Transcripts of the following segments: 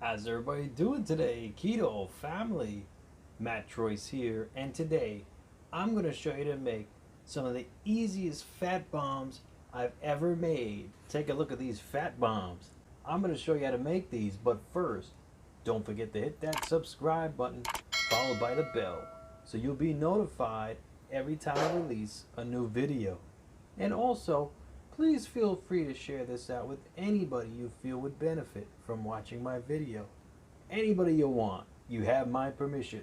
How's everybody doing today? Keto family, Matt Troyce here, and today I'm going to show you to make some of the easiest fat bombs I've ever made. Take a look at these fat bombs. I'm going to show you how to make these, but first, don't forget to hit that subscribe button followed by the bell so you'll be notified every time I release a new video. And also, please feel free to share this out with anybody you feel would benefit from watching my video. Anybody you want, you have my permission.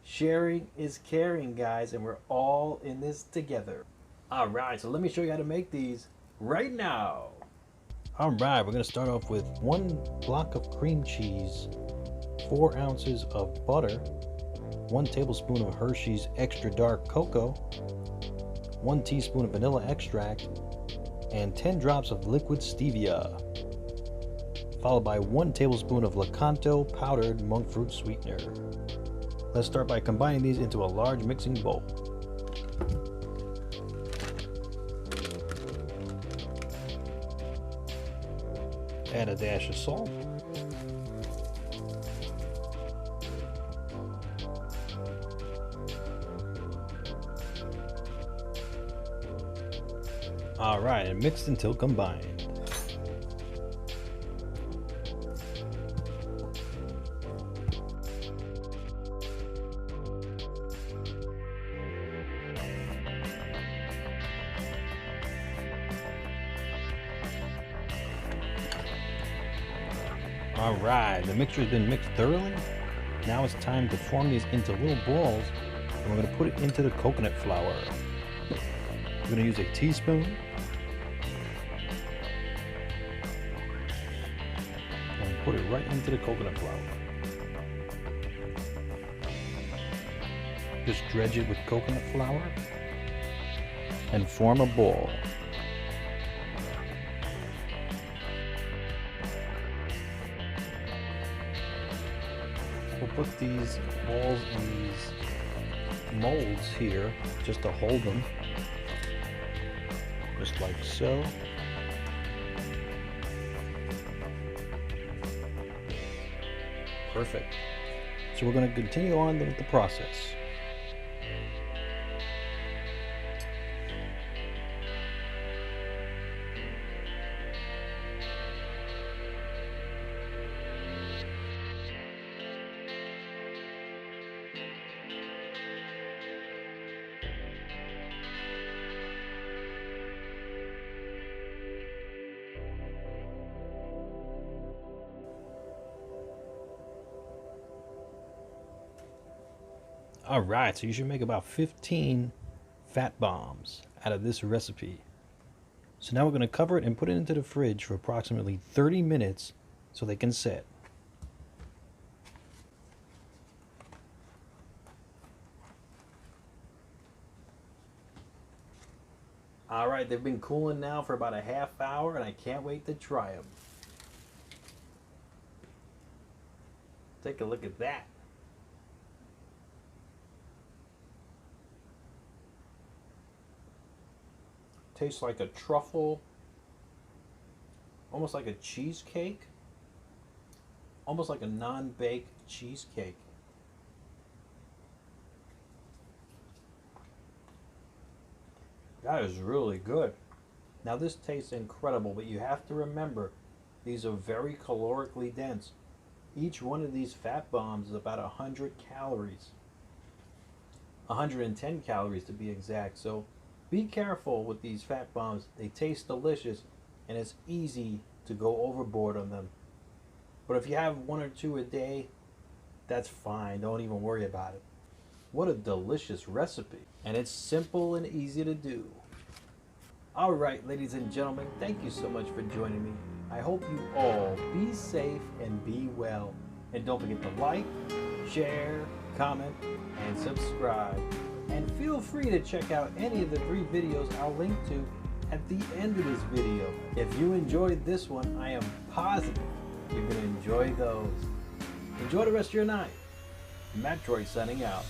Sharing is caring, guys, and we're all in this together. Alright, so let me show you how to make these right now. Alright, we're going to start off with 1 block of cream cheese, 4 ounces of butter, 1 tablespoon of Hershey's extra dark cocoa, 1 teaspoon of vanilla extract, and 10 drops of liquid stevia, followed by 1 tablespoon of Lakanto powdered monk fruit sweetener. Let's start by combining these into a large mixing bowl. Add a dash of salt. Alright, and mixed until combined. Alright, the mixture has been mixed thoroughly. Now it's time to form these into little balls, and we're going to put it into the coconut flour. We're going to use a teaspoon and put it right into the coconut flour. Just dredge it with coconut flour and form a ball. We'll put these balls in these molds here just to hold them. Just like so. Perfect. So we're going to continue on with the process. Alright, so you should make about 15 fat bombs out of this recipe. So now we're going to cover it and put it into the fridge for approximately 30 minutes so they can set. Alright, they've been cooling now for about a half hour and I can't wait to try them. Take a look at that. Tastes like a truffle, almost like a cheesecake, almost like a non-baked cheesecake. That is really good. Now this tastes incredible, but you have to remember these are very calorically dense. Each one of these fat bombs is about 100 calories, 110 calories to be exact. So be careful with these fat bombs. They taste delicious and it's easy to go overboard on them. But if you have 1 or 2 a day, that's fine. Don't even worry about it. What a delicious recipe. And it's simple and easy to do. Alright, ladies and gentlemen, thank you so much for joining me. I hope you all be safe and be well. And don't forget to like, share, comment, and subscribe. And feel free to check out any of the 3 videos I'll link to at the end of this video. If you enjoyed this one, I am positive you're going to enjoy those. Enjoy the rest of your night. Matt Troy signing out.